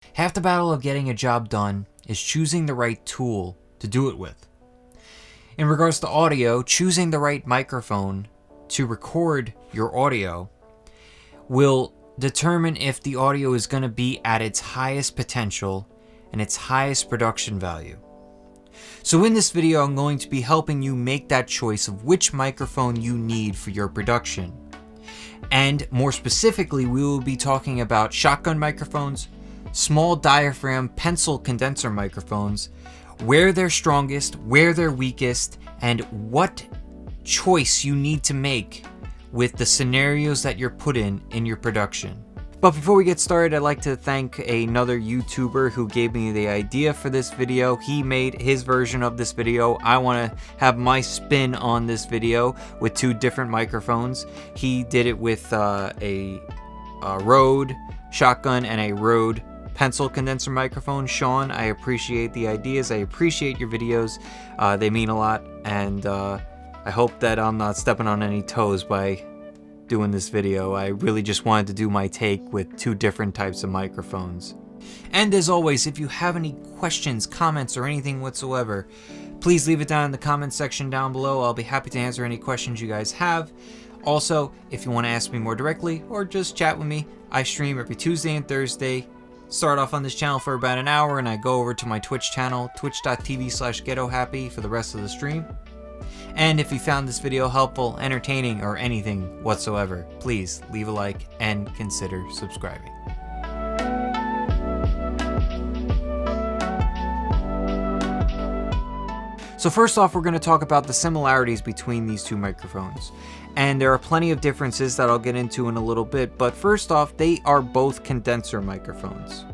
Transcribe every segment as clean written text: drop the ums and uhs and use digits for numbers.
Half the battle of getting a job done is choosing the right tool to do it with. In regards to audio, choosing the right microphone to record your audio will determine if the audio is going to be at its highest potential and its highest production value. So in this video, I'm going to be helping you make that choice of which microphone you need for your production. And more specifically, we will be talking about shotgun microphones, small diaphragm pencil condenser microphones, where they're strongest, where they're weakest, and what choice you need to make with the scenarios that you're put in your production. But before we get started, I'd like to thank another YouTuber who gave me the idea for this video. He made his version of this video. I want to have my spin on this video with two different microphones. He did it with a Rode shotgun and a Rode pencil condenser microphone. Sean, I appreciate the ideas. I appreciate your videos. They mean a lot, and I hope that I'm not stepping on any toes by doing this video. I really just wanted to do my take with two different types of microphones. And as always, if you have any questions, comments, or anything whatsoever, please leave it down in the comment section down below. I'll be happy to answer any questions you guys have. Also, if you want to ask me more directly or just chat with me, I stream every Tuesday and Thursday. Start off on this channel for about an hour, and I go over to my Twitch channel, twitch.tv/ghettohappy, for the rest of the stream. And if you found this video helpful, entertaining, or anything whatsoever, please leave a like and consider subscribing. So first off, we're going to talk about the similarities between these two microphones. And there are plenty of differences that I'll get into in a little bit, but first off, they are both condenser microphones.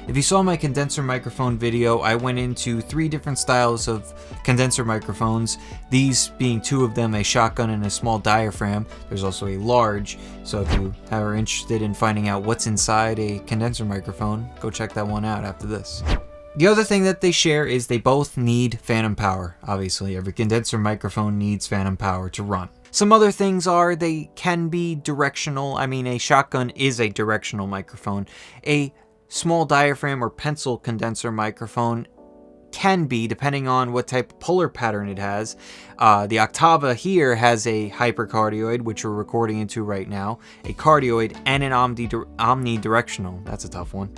If you saw my condenser microphone video, I went into 3 different styles of condenser microphones, these being 2 of them, a shotgun and a small diaphragm. There's also a large, so if you are interested in finding out what's inside a condenser microphone, go check that one out after this. The other thing that they share is they both need phantom power. Obviously, every condenser microphone needs phantom power to run. Some other things are they can be directional. I mean, a shotgun is a directional microphone. A small diaphragm or pencil condenser microphone can be, depending on what type of puller pattern it has. The Oktava here has a hypercardioid, which we're recording into right now, a cardioid, and an omnidirectional. That's a tough one.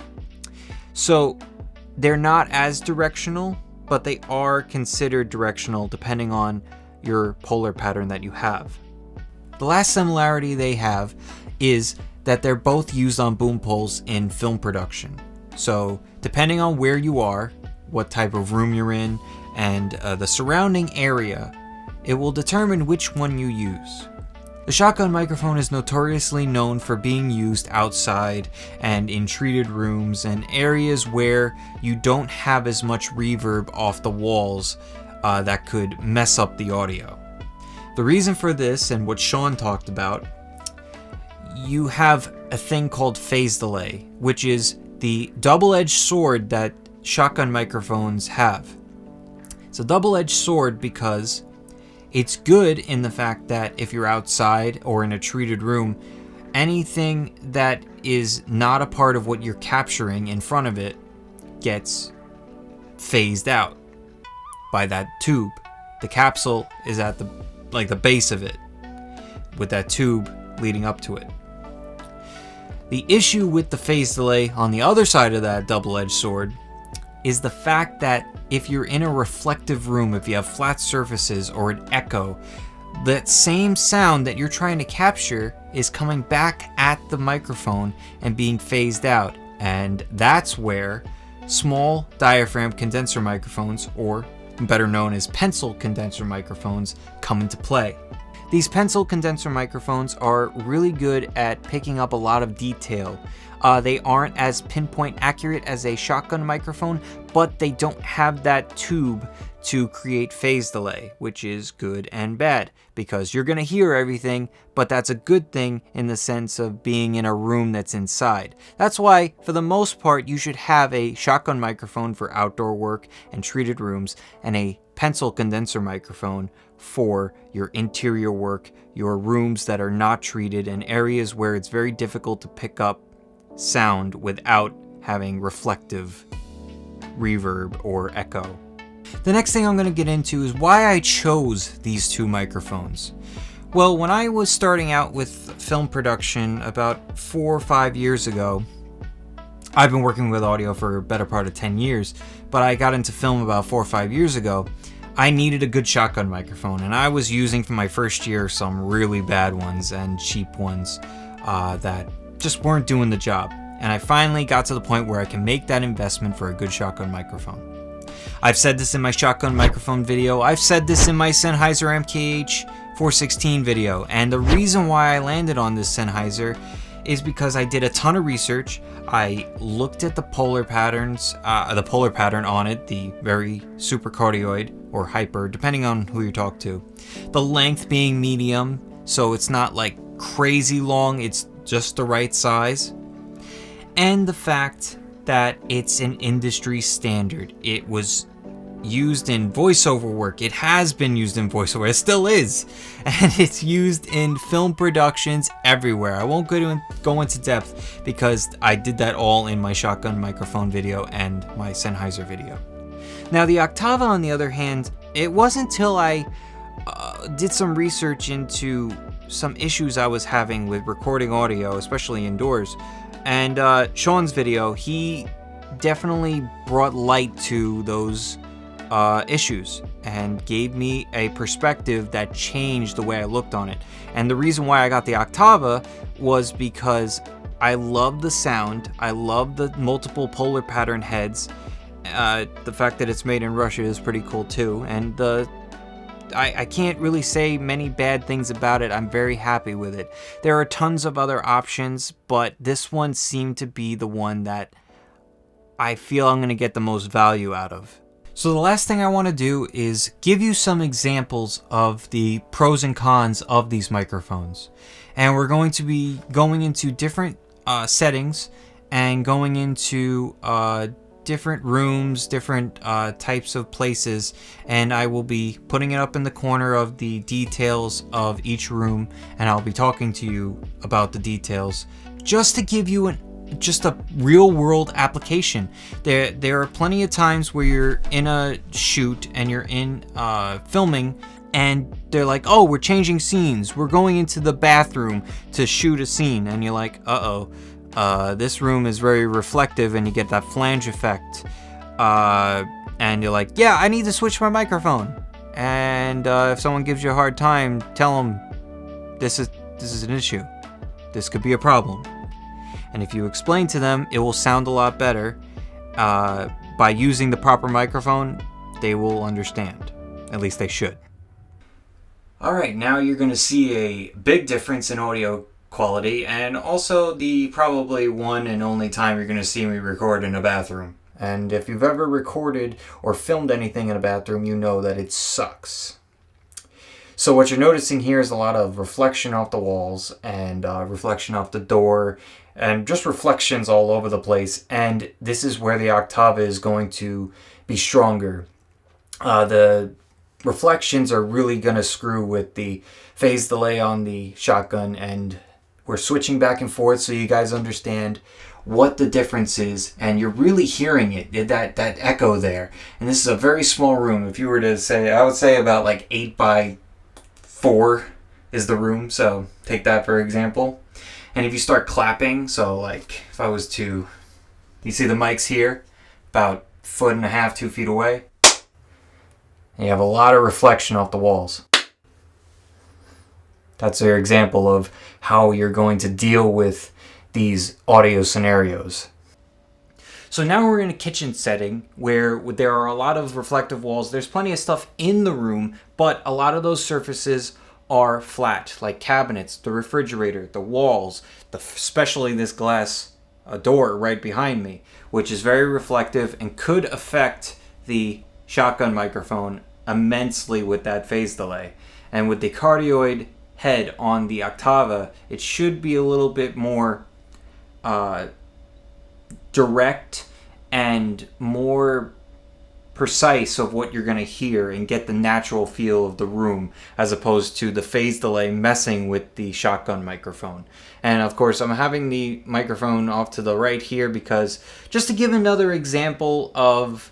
So they're not as directional, but they are considered directional depending on your polar pattern that you have. The last similarity they have is that they're both used on boom poles in film production. So depending on where you are, what type of room you're in, and the surrounding area, it will determine which one you use. The shotgun microphone is notoriously known for being used outside and in treated rooms and areas where you don't have as much reverb off the walls that could mess up the audio. The reason for this, and what Sean talked about, you have a thing called phase delay, which is the double-edged sword that shotgun microphones have. It's a double-edged sword because it's good in the fact that if you're outside or in a treated room, anything that is not a part of what you're capturing in front of it gets phased out by that tube. The capsule is at the base of it, with that tube leading up to it. The issue with the phase delay on the other side of that double-edged sword is the fact that if you're in a reflective room, if you have flat surfaces or an echo, that same sound that you're trying to capture is coming back at the microphone and being phased out. And that's where small diaphragm condenser microphones, or better known as pencil condenser microphones, come into play. These pencil condenser microphones are really good at picking up a lot of detail. They aren't as pinpoint accurate as a shotgun microphone, but they don't have that tube to create phase delay, which is good and bad, because you're going to hear everything, but that's a good thing in the sense of being in a room that's inside. That's why, for the most part, you should have a shotgun microphone for outdoor work and treated rooms, and a pencil condenser microphone for your interior work, your rooms that are not treated, and areas where it's very difficult to pick up sound without having reflective reverb or echo. The next thing I'm going to get into is why I chose these two microphones. Well, when I was starting out with film production about 4 or 5 years ago, I've been working with audio for a better part of 10 years, but I got into film about 4 or 5 years ago. I needed a good shotgun microphone, and I was using for my first year some really bad ones and cheap ones that just weren't doing the job. And I finally got to the point where I can make that investment for a good shotgun microphone. I've said this in my shotgun microphone video. I've said this in my Sennheiser MKH 416 video, and the reason why I landed on this Sennheiser is because I did a ton of research. I looked at the polar patterns, the polar pattern on it, the very supercardioid or hyper, depending on who you talk to. The length being medium, so it's not like crazy long, it's just the right size. And the fact that it's an industry standard. It was used in voiceover work. It has been used in voiceover. It still is. And it's used in film productions everywhere. I won't go into depth because I did that all in my shotgun microphone video and my Sennheiser video. Now the Oktava, on the other hand, it wasn't until I did some research into some issues I was having with recording audio, especially indoors. And Sean's video, he definitely brought light to those issues and gave me a perspective that changed the way I looked on it. And the reason why I got the Oktava was because I love the sound. I love the multiple polar pattern heads. The fact that it's made in Russia is pretty cool too. And I can't really say many bad things about it. I'm very happy with it. There are tons of other options, but this one seemed to be the one that I feel I'm going to get the most value out of. So the last thing I want to do is give you some examples of the pros and cons of these microphones. And we're going to be going into different settings and going into different rooms, different types of places, and I will be putting it up in the corner of the details of each room, and I'll be talking to you about the details just to give you just a real world application. There are plenty of times where you're in a shoot and you're in filming and they're like, oh, we're changing scenes, we're going into the bathroom to shoot a scene, and you're like, this room is very reflective, and you get that flange effect, and you're like, yeah, I need to switch my microphone. And if someone gives you a hard time, tell them this is an issue, this could be a problem. And if you explain to them, it will sound a lot better. By using the proper microphone, they will understand. At least they should. Alright, now you're going to see a big difference in audio quality, and also the probably one and only time you're going to see me record in a bathroom. And if you've ever recorded or filmed anything in a bathroom, you know that it sucks. So what you're noticing here is a lot of reflection off the walls and reflection off the door and just reflections all over the place. And this is where the Oktava is going to be stronger. The reflections are really going to screw with the phase delay on the shotgun, and we're switching back and forth so you guys understand what the difference is, and you're really hearing it, that echo there. And this is a very small room. If you were to say, I would say about like 8 by 4 is the room, so take that for example. And if you start clapping, so like if I was to, you see the mics here, about 1.5 feet, 2 feet away, and you have a lot of reflection off the walls. That's your example of how you're going to deal with these audio scenarios. So now we're in a kitchen setting where there are a lot of reflective walls. There's plenty of stuff in the room, but a lot of those surfaces are flat, like cabinets, the refrigerator, the walls, especially this glass door right behind me, which is very reflective and could affect the shotgun microphone immensely with that phase delay. And with the cardioid head on the Oktava, it should be a little bit more direct and more precise of what you're going to hear and get the natural feel of the room, as opposed to the phase delay messing with the shotgun microphone. And of course, I'm having the microphone off to the right here because just to give another example of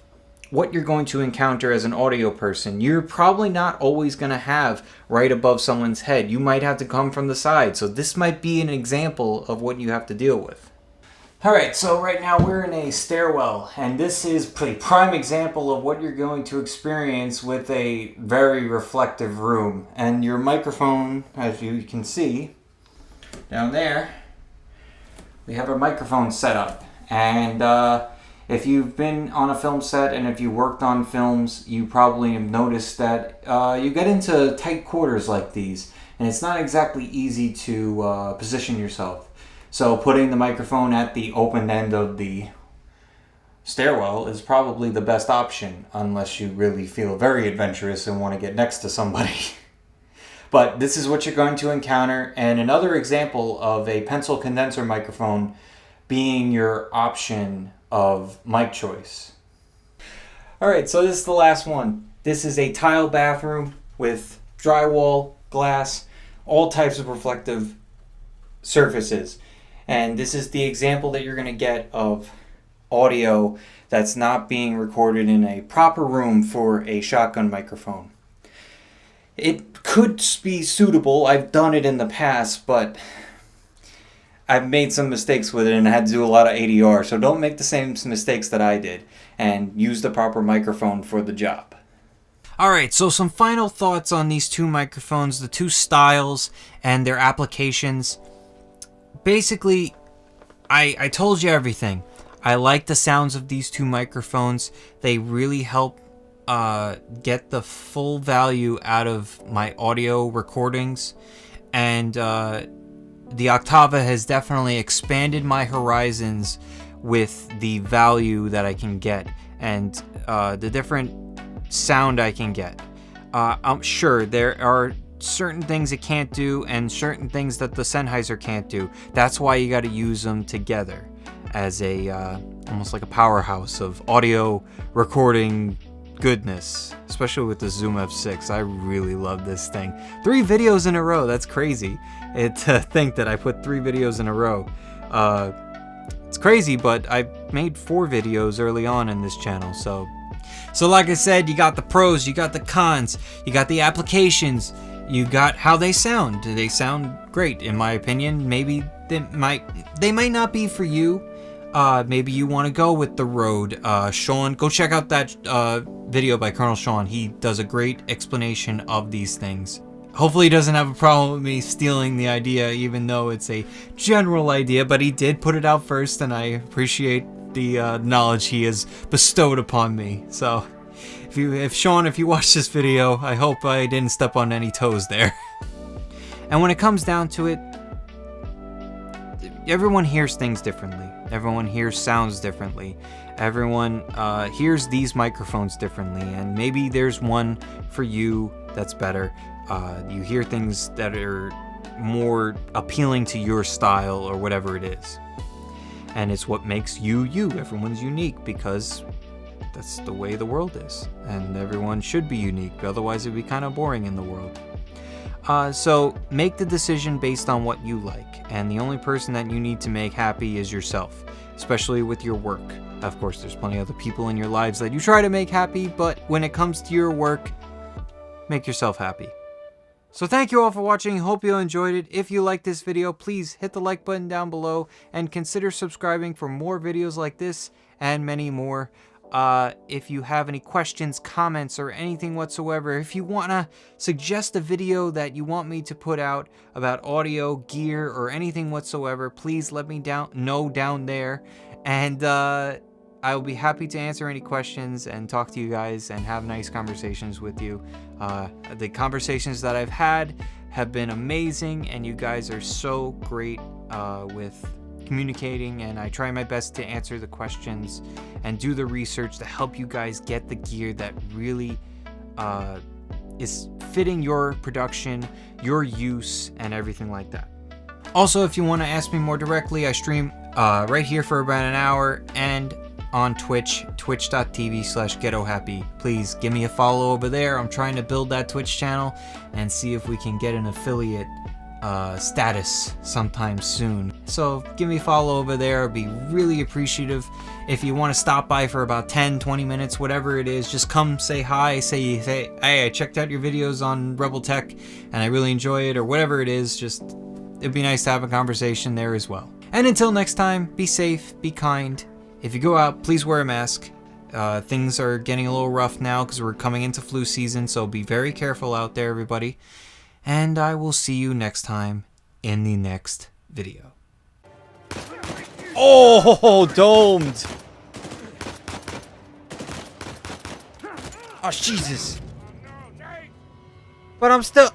what you're going to encounter as an audio person, you're probably not always going to have right above someone's head. You might have to come from the side. So this might be an example of what you have to deal with. Alright, so right now we're in a stairwell, and this is a prime example of what you're going to experience with a very reflective room. And your microphone, as you can see, down there, we have our microphone set up. And if you've been on a film set and if you worked on films, you probably have noticed that you get into tight quarters like these, and it's not exactly easy to position yourself. So putting the microphone at the open end of the stairwell is probably the best option, unless you really feel very adventurous and want to get next to somebody. But this is what you're going to encounter, and another example of a pencil condenser microphone being your option of mic choice. Alright, so this is the last one. This is a tile bathroom with drywall, glass, all types of reflective surfaces. And this is the example that you're going to get of audio that's not being recorded in a proper room for a shotgun microphone. It could be suitable. I've done it in the past, but I've made some mistakes with it and I had to do a lot of ADR. So don't make the same mistakes that I did and use the proper microphone for the job. Alright, so some final thoughts on these two microphones, the two styles and their applications. Basically, I told you everything. I like the sounds of these two microphones. They really help get the full value out of my audio recordings. And the Oktava has definitely expanded my horizons with the value that I can get and the different sound I can get. I'm sure there are certain things it can't do and certain things that the Sennheiser can't do. That's why you got to use them together as a almost like a powerhouse of audio recording goodness, especially with the Zoom F6. I really love this thing. 3 videos in a row, that's crazy. To think that I put 3 videos in a row. It's crazy, but I made 4 videos early on in this channel, so like I said, you got the pros, you got the cons, you got the applications, you got how they sound. They sound great, in my opinion. Maybe they might not be for you. Maybe you want to go with the Rode. Sean, go check out that video by colonelshaun. He does a great explanation of these things. Hopefully he doesn't have a problem with me stealing the idea, even though it's a general idea, but he did put it out first, and I appreciate the knowledge he has bestowed upon me. So if Sean, if you watch this video, I hope I didn't step on any toes there. And when it comes down to it, everyone hears things differently. Everyone hears sounds differently. Everyone hears these microphones differently, and maybe there's one for you that's better. You hear things that are more appealing to your style or whatever it is. And it's what makes you, you. Everyone's unique because that's the way the world is. And everyone should be unique, otherwise it'd be kind of boring in the world. So make the decision based on what you like. And the only person that you need to make happy is yourself, especially with your work. Of course, there's plenty of other people in your lives that you try to make happy, but when it comes to your work, make yourself happy. So thank you all for watching. Hope you enjoyed it. If you liked this video, please hit the like button down below and consider subscribing for more videos like this and many more. If you have any questions, comments, or anything whatsoever, if you want to suggest a video that you want me to put out about audio, gear, or anything whatsoever, please let me know down there. And I will be happy to answer any questions and talk to you guys and have nice conversations with you. The conversations that I've had have been amazing, and you guys are so great with communicating, and I try my best to answer the questions and do the research to help you guys get the gear that really is fitting your production, your use, and everything like that. Also, if you want to ask me more directly, I stream right here for about an hour, and on Twitch, twitch.tv/ghettohappy. Please give me a follow over there. I'm trying to build that Twitch channel and see if we can get an affiliate status sometime soon. So give me a follow over there. I'd be really appreciative. If you want to stop by for about 10-20 minutes, whatever it is, just come say hi, say hey, I checked out your videos on Rebel Tech and I really enjoy it, or whatever it is. Just it'd be nice to have a conversation there as well. And until next time, be safe, be kind. If you go out, please wear a mask. Things are getting a little rough now because we're coming into flu season, so be very careful out there, everybody. And I will see you next time in the next video. Oh, domed! Oh, Jesus! But I'm still...